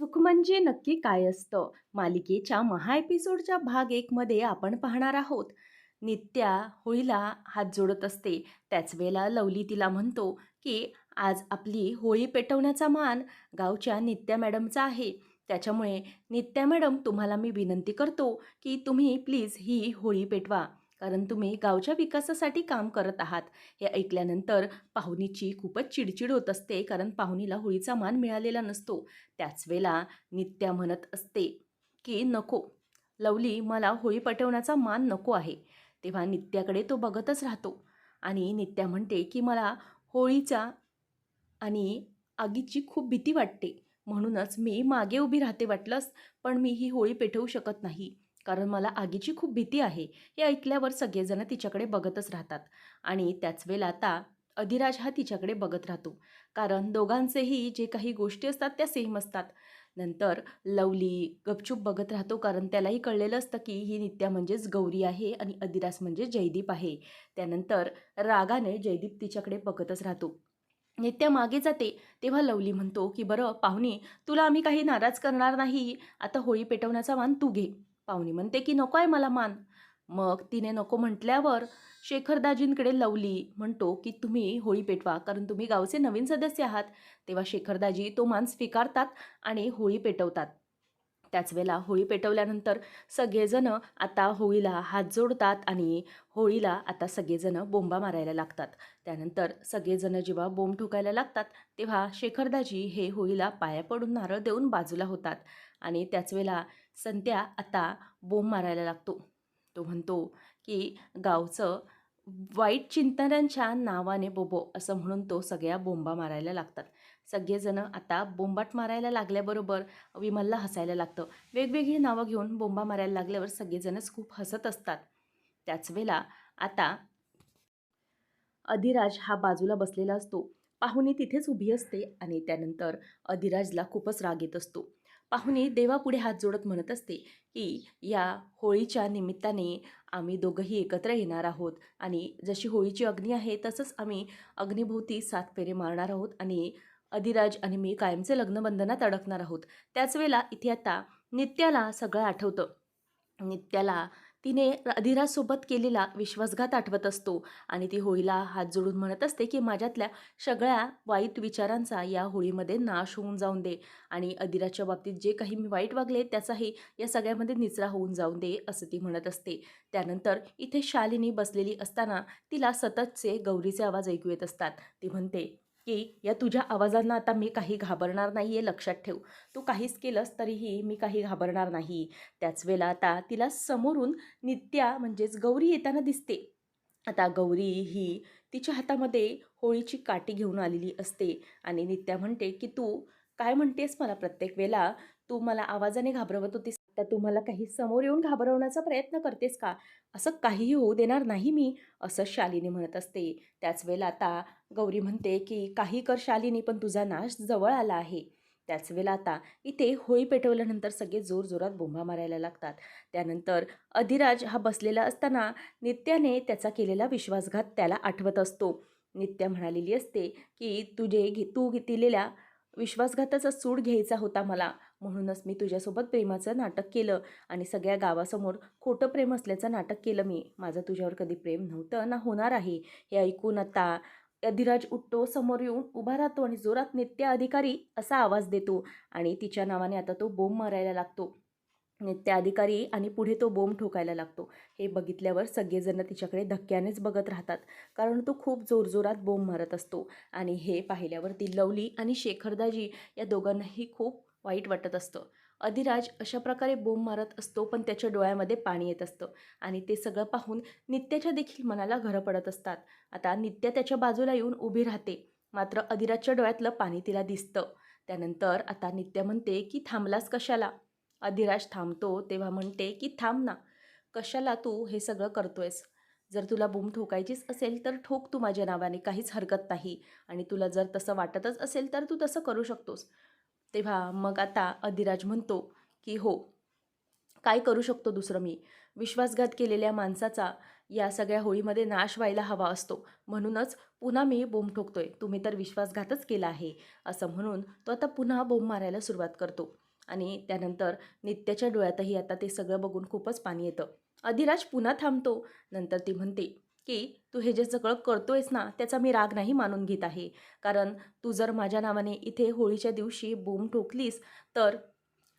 सुख म्हणजे नक्की काय असतं? मालिकेच्या महा एपिसोडच्या भाग 1 मध्ये आपण पाहणार आहोत. नित्या होळीला हात जोडत असते. त्याच वेळेला लवली तिला म्हणतो, की आज आपली होळी पेटवण्याचा मान गावच्या नित्या मॅडमचा आहे. त्याच्यामुळे नित्या मॅडम तुम्हाला मी विनंती करतो, की तुम्ही प्लीज ही होळी पेटवा. कारण तुम्ही गावच्या विकासासाठी काम करत आहात. हे ऐकल्यानंतर पाहुणीची खूपच चिडचिड होत असते, कारण पाहुणीला होळीचा मान मिळालेला नसतो. त्याच वेळेला नित्या म्हणत असते, की "नको, लवली मला होळी पेटवण्याचा मान नको आहे." तेव्हा नित्याकडे तो बघतच राहतो आणि नित्या म्हणते, की "मला होळीचा आणि आगीची खूप भीती वाटते. म्हणूनच मी मागे उभी राहते वाटलंस, पण मी ही होळी पेटवू शकत नाही. कारण मला आगीची खूप भीती आहे." हे ऐकल्यावर सगळेजण तिच्याकडे बघतच राहतात आणि त्याच वेळेला आता अधिराज हा तिच्याकडे बघत राहतो. कारण दोघांचेही जे काही गोष्टी असतात त्या सेम असतात. नंतर लवली गपचूप बघत राहतो, कारण त्यालाही कळलेलं असतं, की ही नित्या म्हणजेच गौरी आहे आणि अधिराज म्हणजे जयदीप आहे. त्यानंतर रागाने जयदीप तिच्याकडे बघतच राहतो. नित्या मागे जाते, तेव्हा लवली म्हणतो, की "बरं पाहुणी, तुला आम्ही काही नाराज करणार नाही. आता होळी पेटवण्याचा मान तू घे." पाहुणी म्हणते, की "नको आहे मला मान." मग तिने नको म्हटल्यावर शेखरदाजींकडे लवली म्हणतो, की "तुम्ही होळी पेटवा, कारण तुम्ही गावचे नवीन सदस्य आहात." तेव्हा शेखरदाजी तो मान स्वीकारतात आणि होळी पेटवतात. त्याच वेळेला होळी पेटवल्यानंतर सगळेजण आता होळीला हात जोडतात आणि होळीला आता सगळेजण बोंबा मारायला लागतात. त्यानंतर सगळेजण जेव्हा बोंब ठोकायला लागतात, तेव्हा शेखरदाजी हे होळीला पाया पडून नारळ देऊन बाजूला होतात आणि त्याच वेळेला संत्या आता बोंब मारायला लागतो. तो म्हणतो, की गावचं वाईट चिंतनांच्या नावाने बोबो असं म्हणून तो सगळ्या बोंबा मारायला लागतात. सगळेजण आता बोंबाट मारायला लागल्याबरोबर विमलला हसायला लागतं. वेगवेगळी नावं घेऊन बोंबा मारायला लागल्यावर सगळेजणच खूप हसत असतात. त्याच वेळेला आता अधिराज हा बाजूला बसलेला असतो. पाहुणी तिथेच उभी असते आणि त्यानंतर अधिराजला खूपच राग येत असतो. पाहुणी देवापुढे हात जोडत म्हणत असते, की या होळीच्या निमित्ताने आम्ही दोघंही एकत्र येणार आहोत आणि जशी होळीची अग्नी आहे तसंच आम्ही अग्नीभोवती 7 फेरे मारणार आहोत आणि अधिराज आणि मी कायमचे लग्नबंधनात अडकणार आहोत. त्याच वेळेला इथे आता नित्याला सगळं आठवतं. नित्याला तिने अधिराजसोबत केलेला विश्वासघात आठवत असतो आणि ती होळीला हात जोडून म्हणत असते, की माझ्यातल्या सगळ्या वाईट विचारांचा या होळीमध्ये नाश होऊन जाऊन दे आणि अधिराजच्या बाबतीत जे काही मी वाईट वागले त्याचाही या सगळ्यामध्ये निचरा होऊन जाऊन दे, असं ती म्हणत असते. त्यानंतर इथे शालिनी बसलेली असताना तिला सततचे गौरीचे आवाज ऐकू येत असतात. ती म्हणते, की या तुझ्या आवाजांना आता मी काही घाबरणार नाही, हे लक्षात ठेव. तू काहीच केलंस तरीही मी काही घाबरणार नाही. त्याच वेळेला आता तिला समोरून नित्या म्हणजेच गौरी येताना दिसते. आता गौरी ही तिच्या हातामध्ये होळीची काठी घेऊन आलेली असते आणि नित्या म्हणते, की "तू काय म्हणतेस मला प्रत्येक वेळेला? तू मला आवाजाने घाबरवत होतीस. आता तू मला काही समोर येऊन घाबरवण्याचा प्रयत्न करतेस का? असं काहीही होऊ देणार नाही मी." असं शालिनी म्हणत असते. त्याच वेळेला आता गौरी म्हणते, की "काही कर शालिनी, पण तुझा नाश जवळ आला आहे." त्याच वेळेला आता इथे होळी पेटवल्यानंतर सगळे जोरजोरात बोंबा मारायला लागतात. त्यानंतर अधिराज हा बसलेला असताना नित्याने त्याचा केलेला विश्वासघात त्याला आठवत असतो. नित्या म्हणालेली असते, की तू दिलेल्या विश्वासघाताचा सूड घ्यायचा होता मला, म्हणूनच मी तुझ्यासोबत प्रेमाचं नाटक केलं आणि सगळ्या गावासमोर खोटं प्रेम असल्याचं नाटक केलं मी. माझं तुझ्यावर कधी प्रेम नव्हतं ना होणार आहे. हे ऐकून आता अधिराज उठतो, समोर येऊन उभा राहतो आणि जोरात नित्या अधिकारी असा आवाज देतो आणि तिच्या नावाने आता तो बोंब मारायला लागतो. नित्य अधिकारी आणि पुढे तो बोंब ठोकायला लागतो. हे बघितल्यावर सगळेजण तिच्याकडे धक्क्यानेच बघत राहतात, कारण तो खूप जोरजोरात बोंब मारत असतो आणि हे पाहिल्यावर ती लवली आणि शेखरदाजी या दोघांनाही खूप वाईट वाटत असतं. अधिराज अशा प्रकारे बोंब मारत असतो, पण त्याच्या डोळ्यामध्ये पाणी येत असतं आणि ते सगळं पाहून नित्याच्या देखील मनाला घरं पडत असतात. आता नित्या त्याच्या बाजूला येऊन उभी राहते, मात्र अधिराजच्या डोळ्यातलं पाणी तिला दिसतं. त्यानंतर आता नित्या म्हणते, की "थांबलास कशाला?" अधिराज थांबतो तेव्हा म्हणते, की "थांब ना, कशाला तू हे सगळं करतोयस? जर तुला बूम ठोकायचीच असेल तर ठोक तू माझ्या नावाने, काहीच हरकत नाही आणि तुला जर तसं वाटतच असेल तर तू तसं करू शकतोस." तेव्हा मग आता अधिराज म्हणतो, की "हो, काय करू शकतो दुसरं मी? विश्वासघात केलेल्या माणसाचा या सगळ्या होळीमध्ये नाश व्हायला हवा असतो. म्हणूनच पुन्हा मी बोंब ठोकतोय. तुम्ही तर विश्वासघातच केला आहे." असं म्हणून तो आता पुन्हा बोंब मारायला सुरुवात करतो. आणि त्यानंतर नित्याच्या डोळ्यातही आता ते सगळं बघून खूपच पाणी येतं. अधिराज पुन्हा थांबतो. नंतर ती म्हणते की तू हे जे सगळं करतोयस ना, त्याचा मी राग नाही मानून घेत आहे. कारण तू जर माझ्या नावाने इथे होळीच्या दिवशी बोंब ठोकलीस तर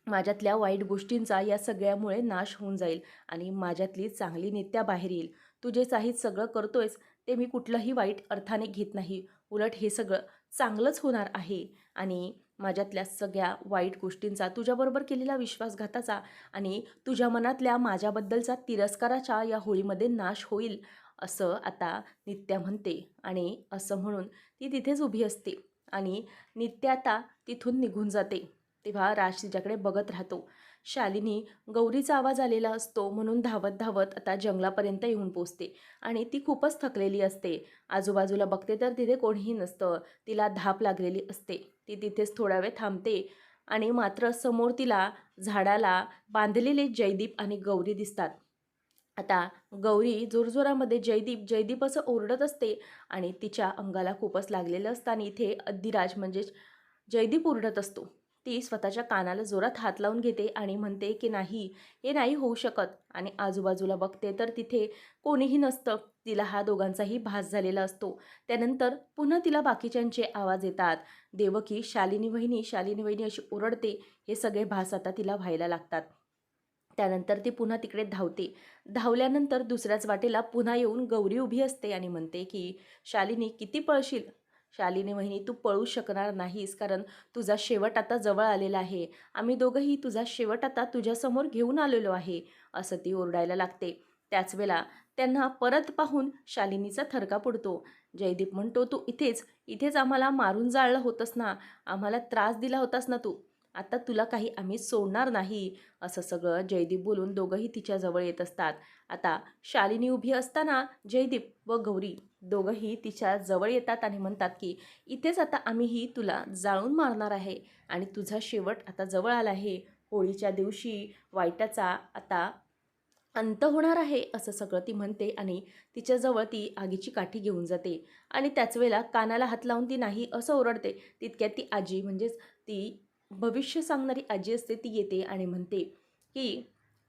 माझ्यातल्या वाईट गोष्टींचा या सगळ्यामुळे नाश होऊन जाईल आणि माझ्यातली चांगली नित्या बाहेर येईल. तू जे काही सगळं करतोयस ते मी कुठलंही वाईट अर्थाने घेत नाही. उलट हे सगळं चांगलंच होणार आहे आणि माझ्यातल्या सगळ्या वाईट गोष्टींचा, तुझ्याबरोबर केलेल्या विश्वासघाताचा आणि तुझ्या मनातल्या माझ्याबद्दलचा तिरस्काराच्या या होळीमध्ये नाश होईल, असं आता नित्या म्हणते. आणि असं म्हणून ती तिथेच उभी असते आणि नित्या आता तिथून निघून जाते. तेव्हा राज तिच्याकडे बघत राहतो. शालिनी गौरीचा आवाज आलेला असतो म्हणून धावत धावत आता जंगलापर्यंत येऊन पोचते आणि ती खूपच थकलेली असते. आजूबाजूला बघते तर तिथे कोणीही नसतं. तिला धाप लागलेली असते. ती तिथेच थोडा वेळ थांबते आणि मात्र समोर तिला झाडाला बांधलेले जयदीप आणि गौरी दिसतात. आता गौरी जोरजोरामध्ये जयदीप जयदीप असं ओरडत असते आणि तिच्या अंगाला खूपच लागलेलं असतं आणि इथे अधिराज म्हणजेच जयदीप ओरडत असतो. ती स्वतःच्या कानाला जोरात हात लावून घेते आणि म्हणते की नाही, हे नाही होऊ शकत. आणि आजूबाजूला बघते तर तिथे कोणीही नसतं. तिला हा दोघांचाही भास झालेला असतो. त्यानंतर पुन्हा तिला बाकीच्यांचे आवाज येतात. देवकी, शालिनी वहिनी अशी ओरडते. हे सगळे भास आता तिला व्हायला लागतात. त्यानंतर ती पुन्हा तिकडे धावते. धावल्यानंतर दुसऱ्याच वाटेला पुन्हा येऊन गौरी उभी असते आणि म्हणते की शालिनी, किती पळशील? शालिनी वहिनी, तू पळू शकणार नाहीस, कारण तुझा शेवट आता जवळ आलेला आहे. आम्ही दोघंही तुझा शेवट आता तुझ्यासमोर घेऊन आलेलो आहे, असं ती ओरडायला लागते. त्याच वेळेला त्यांना परत पाहून शालिनीचा थरका पडतो. जयदीप म्हणतो, तू इथेच आम्हाला मारून जाळलं होतंस ना, आम्हाला त्रास दिला होतास ना तू. आता तुला काही आम्ही सोडणार नाही, असं सगळं जयदीप बोलून दोघंही तिच्याजवळ येत असतात. आता शालिनी उभी असताना जयदीप व गौरी दोघंही तिच्या जवळ येतात आणि म्हणतात की इथेच आता आम्हीही तुला जाळून मारणार आहे आणि तुझा शेवट आता जवळ आला आहे. होळीच्या दिवशी वाईटाचा आता अंत होणार आहे, असं सगळं ती म्हणते आणि तिच्याजवळ ती आगीची काठी घेऊन जाते. आणि त्याच वेळेला कानाला हात लावून ती नाही असं ओरडते. तितक्यात ती आजी म्हणजेच ती भविष्य सांगणारी आजी असते, ती येते आणि म्हणते की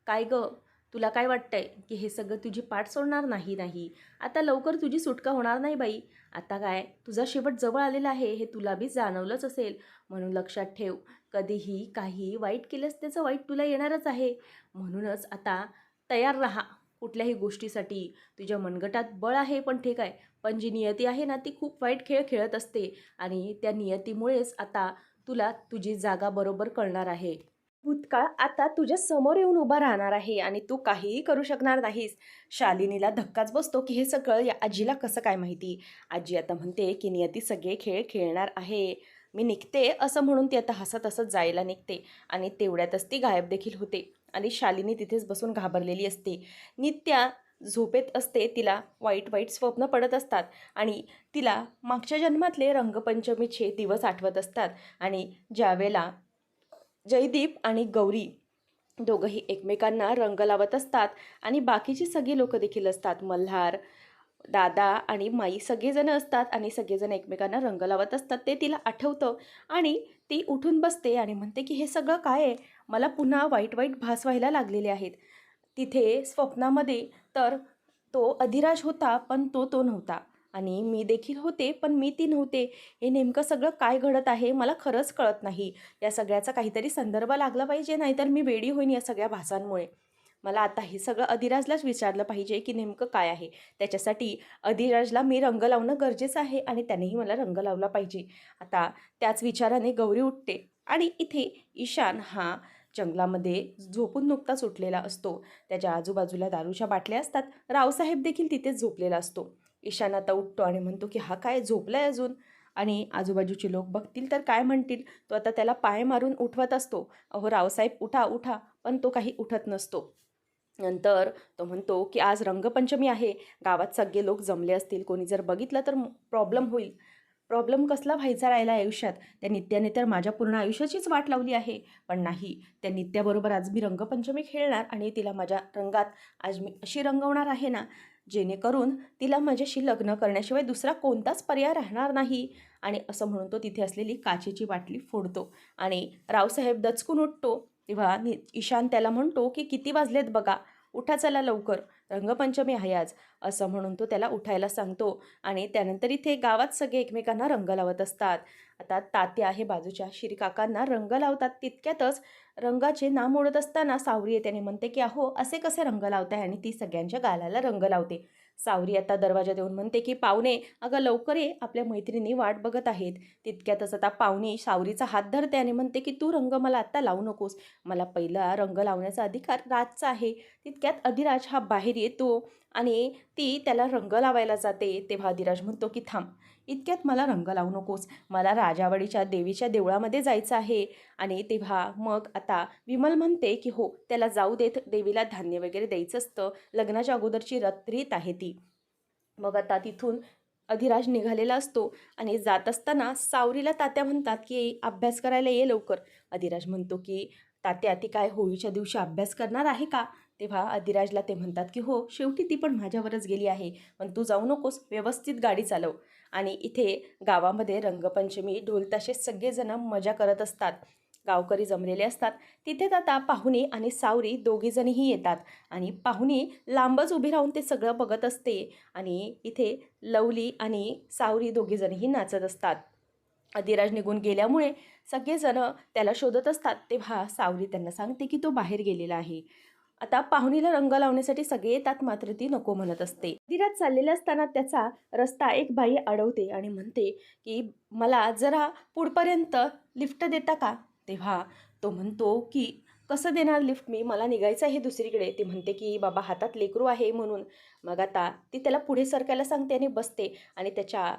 काय गं, तुला काय वाटतंय की हे सगळं तुझी पाठ सोडणार? नाही, आता लवकर तुझी सुटका होणार नाही बाई. आता काय, तुझा शेवट जवळ आलेला आहे हे तुला बी जाणवलंच असेल. म्हणून लक्षात ठेव, कधीही काही वाईट केलंस त्याचं वाईट तुला येणारच आहे. म्हणूनच आता तयार राहा कुठल्याही गोष्टीसाठी. तुझ्या मनगटात बळ आहे पण ठीक आहे, पण जी नियती आहे ना ती खूप वाईट खेळ खेळत असते आणि त्या नियतीमुळेच आता तुला तुझी जागा बरोबर कळणार आहे. भूतकाळ आता तुझ्या समोर येऊन उभा राहणार आहे आणि तू काहीही करू शकणार नाहीस. शालिनीला धक्काच बसतो की हे सगळं या आजीला कसं काय माहिती. आजी आता म्हणते की नियती सगळे खेळ खेळणार आहे, मी निघते, असं म्हणून ती आता हसत हसत जायला निघते आणि तेवढ्यातच ती गायब देखील होते आणि शालिनी तिथेच बसून घाबरलेली असते. नित्या झोपेत असते. तिला वाईट वाईट स्वप्न पडत असतात आणि तिला मागच्या जन्मातले रंगपंचमीचे दिवस आठवत असतात आणि ज्यावेळेला जयदीप आणि गौरी दोघंही एकमेकांना रंग लावत असतात आणि बाकीची सगळी लोकं देखील असतात. मल्हार, दादा आणि माई सगळेजण असतात आणि सगळेजण एकमेकांना रंग लावत असतात. ते तिला आठवतं आणि ती उठून बसते आणि म्हणते की हे सगळं काय आहे? मला पुन्हा वाईट वाईट भास व्हायला लागलेले आहेत. तिथे स्वप्नामध्ये तर तो अधिराज होता, पण तो नव्हता आणि मी देखील होते, पण मी ती नव्हते. हे नेमकं सगळं काय घडत आहे मला खरंच कळत नाही. या सगळ्याचा काहीतरी संदर्भ लागला पाहिजे, नाहीतर मी वेडी होईन या सगळ्या भासांमुळे. मला आता हे सगळं अधिराजलाच विचारलं पाहिजे की नेमकं काय आहे. त्याच्यासाठी अधिराजला मी रंग लावणं गरजेचं आहे आणि त्यानेही मला रंग लावला पाहिजे. आता त्याच विचाराने गौरी उठते आणि इथे ईशान हा जंगलामध्ये झोपून नुकताच उठलेला असतो. त्याच्या आजूबाजूला दारूच्या बाटल्या असतात. रावसाहेब देखील तिथेच झोपलेला असतो. ईशान आता उठतो आणि म्हणतो की हा काय झोपलाय अजून, आणि आजूबाजूचे लोक बघतील तर काय म्हणतील. तो आता त्याला पाय मारून उठवत असतो. अहो रावसाहेब, उठा उठा, पण तो काही उठत नसतो. नंतर तो म्हणतो की आज रंगपंचमी आहे, गावात सगळे लोक जमले असतील, कोणी जर बघितलं तर प्रॉब्लेम होईल. प्रॉब्लेम कसला व्हायचा राहिला आयुष्यात? त्या नित्याने तर माझ्या पूर्ण आयुष्याचीच वाट लावली आहे. पण नाही, त्या नित्याबरोबर आज मी रंगपंचमी खेळणार आणि तिला माझ्या रंगात आज मी अशी रंगवणार आहे ना, जेणेकरून तिला माझ्याशी लग्न करण्याशिवाय दुसरा कोणताच पर्याय राहणार नाही. आणि असं म्हणून तो तिथे असलेली काचेची बाटली फोडतो आणि रावसाहेब दचकून उठतो. तेव्हा ईशान त्याला म्हणतो की किती वाजलेत बघा, उठा चला लवकर, रंगपंचमी आहे आज, असं म्हणून तो त्याला उठायला सांगतो. आणि त्यानंतर इथे गावात सगळे एकमेकांना रंग लावत असतात. आता तात्या आहे बाजूच्या शिरीकाकांना रंग लावतात. तितक्यातच रंगाचे नाम ओढत असताना सावरी येते आणि म्हणते की अहो असे कसे रंग लावताय, आणि ती सगळ्यांच्या गालाला रंग लावते. सावरी आता दरवाजात येऊन म्हणते की पाहुणे अगं लवकर ये, आपल्या मैत्रिणी वाट बघत आहेत. तितक्यातच आता पाहुणी सावरीचा हात धरते आणि म्हणते की तू रंग मला आत्ता लावू नकोस, मला पहिला रंग लावण्याचा अधिकार राजचा आहे. तितक्यात अधिराज हा बाहेर येतो आणि ती त्याला रंग लावायला जाते. तेव्हा अधिराज म्हणतो की थांब, इतक्यात मला रंग लावू नकोस, मला राजावाडीच्या देवीच्या देवळामध्ये जायचं आहे. आणि तेव्हा मग आता विमल म्हणते की हो त्याला जाऊ देत, देवीला धान्य वगैरे द्यायचं असतं, लग्नाच्या अगोदरची रीत आहे ती. मग आता तिथून अधिराज निघालेला असतो आणि जात असताना सावरीला तात्या म्हणतात की अभ्यास करायला ये लवकर. अधिराज म्हणतो की तात्या ती काय होळीच्या दिवशी अभ्यास करणार आहे का? तेव्हा अधिराजला ते म्हणतात की हो शेवटी ती पण माझ्यावरच गेली आहे, पण तू जाऊ नकोस, व्यवस्थित गाडी चालव. आणि इथे गावामध्ये रंगपंचमी ढोलताशे सगळेजण मजा करत असतात, गावकरी जमलेले असतात. तिथेच आता पाहुणी आणि सावरी दोघीजणीही येतात आणि पाहुणी लांबच उभी राहून ते सगळं बघत असते आणि इथे लवली आणि सावरी दोघीजणीही नाचत असतात. अधिराज निघून गेल्यामुळे सगळेजण त्याला शोधत असतात. तेव्हा सावरी त्यांना सांगते की तो बाहेर गेलेला आहे. आता पाहुणीला रंग लावण्यासाठी सगळे येतात, मात्र ती नको म्हणत असते. अधिराज चाललेला असताना त्याचा रस्ता एक बाई अडवते आणि म्हणते की मला जरा पुढपर्यंत लिफ्ट देता का? तेव्हा तो म्हणतो की कसं देणार लिफ्ट मी, मला निघायचं आहे दुसरीकडे. ती म्हणते की बाबा हातात लेकरू आहे म्हणून. मग आता ती त्याला पुढे सरकायला सांगते आणि बसते आणि त्याच्या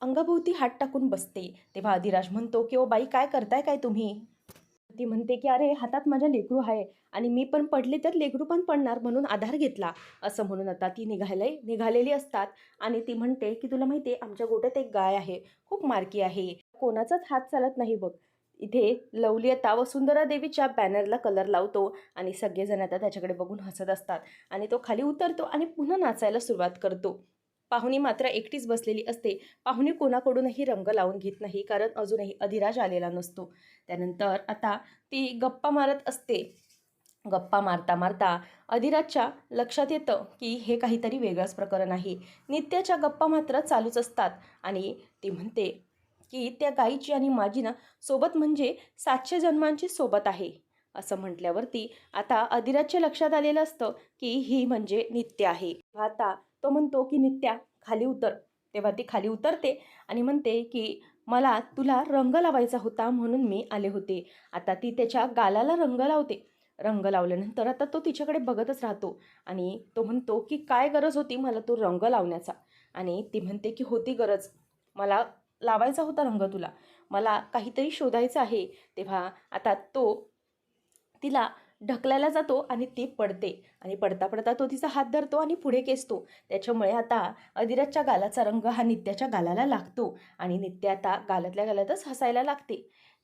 अंगाभोवती हात टाकून बसते. तेव्हा अधिराज म्हणतो की ओ बाई काय करताय काय तुम्ही? ती म्हणते की अरे हातात माझ्या लेकरू आहे आणि मी पण पडले तर लेकरू पण पडणार म्हणून आधार घेतला, असं म्हणून आता ती निघालेली असतात. आणि ती म्हणते की तुला माहिती आहे आमच्या गोट्यात एक गाय आहे, खूप मारकी आहे, कोणाचाच हात चालत नाही बघ. इथे लवली आता वसुंधरा देवीच्या बॅनरला कलर लावतो आणि सगळेजण आता त्याच्याकडे बघून हसत असतात आणि तो खाली उतरतो आणि पुन्हा नाचायला सुरुवात करतो. पाहुणी मात्र एकटीच बसलेली असते. पाहुणी कोणाकडूनही रंग लावून घेत नाही, कारण अजूनही अधिराज आलेला नसतो. त्यानंतर आता ती गप्पा मारत असते. गप्पा मारता मारता अधिराजच्या लक्षात येतं की हे काहीतरी वेगळंच प्रकरण आहे. नित्याच्या गप्पा मात्र चालूच असतात आणि ती म्हणते की त्या गाईची आणि माझी ना सोबत म्हणजे 700 जन्मांची सोबत आहे. असं म्हटल्यावरती आता अधिराजच्या लक्षात आलेलं असतं की ही म्हणजे नित्या आहे. आता तो म्हणतो की नित्या खाली उतर. तेव्हा ती खाली उतरते आणि म्हणते की मला तुला रंग लावायचा होता म्हणून मी आले होते. आता ती त्याच्या गालाला रंग लावते. रंग लावल्यानंतर आता तो तिच्याकडे बघतच राहतो आणि तो म्हणतो की काय गरज होती मला तो रंग लावण्याचा? आणि ती म्हणते की होती गरज, मला लावायचा होता रंग तुला, मला काहीतरी शोधायचं आहे. तेव्हा आता तो तिला ढकलायला जातो आणि ती पडते आणि पडता पडता तो तिचा हात धरतो आणि पुढे खेचतो. त्याच्यामुळे आता अधिराजच्या गालाचा रंग हा नित्याच्या गालाला लागतो आणि नित्या आता गालातल्या गालातच हसायला लागते.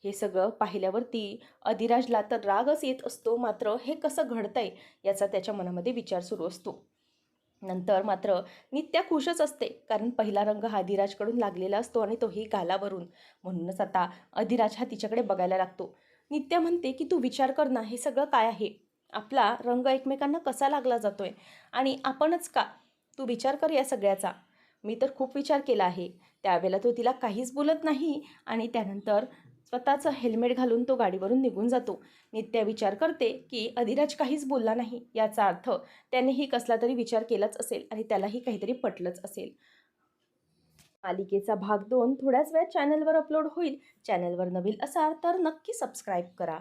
हे सगळं पाहिल्यावरती अधिराजला तर रागच येत असतो, मात्र हे कसं घडतंय याचा त्याच्या मनामध्ये विचार सुरू असतो. नंतर मात्र नित्या खुशच असते, कारण पहिला रंग हा अधिराजकडून लागलेला असतो आणि तोही गालावरून. म्हणूनच आता अधिराज हा तिच्याकडे बघायला लागतो. नित्या म्हणते की तू विचार कर ना, हे सगळं काय आहे? आपला रंग एकमेकांना कसा लागला जातोय आणि आपणच का? तू विचार कर या सगळ्याचा. मी तर खूप विचार केला आहे. त्यावेळेला तो तिला काहीच बोलत नाही आणि त्यानंतर स्वतःचं हेल्मेट घालून तो गाडीवरून निघून जातो. नित्या विचार करते की अधिराज काहीच बोलला नाही, याचा अर्थ त्यानेही कसला तरी विचार केलाच असेल आणि त्यालाही काहीतरी पटलंच असेल. मालिकेचा भाग 2 थोड्याच वेळात चॅनलवर अपलोड होईल. चॅनलवर नवीन असाल तर नक्की सबस्क्राईब करा.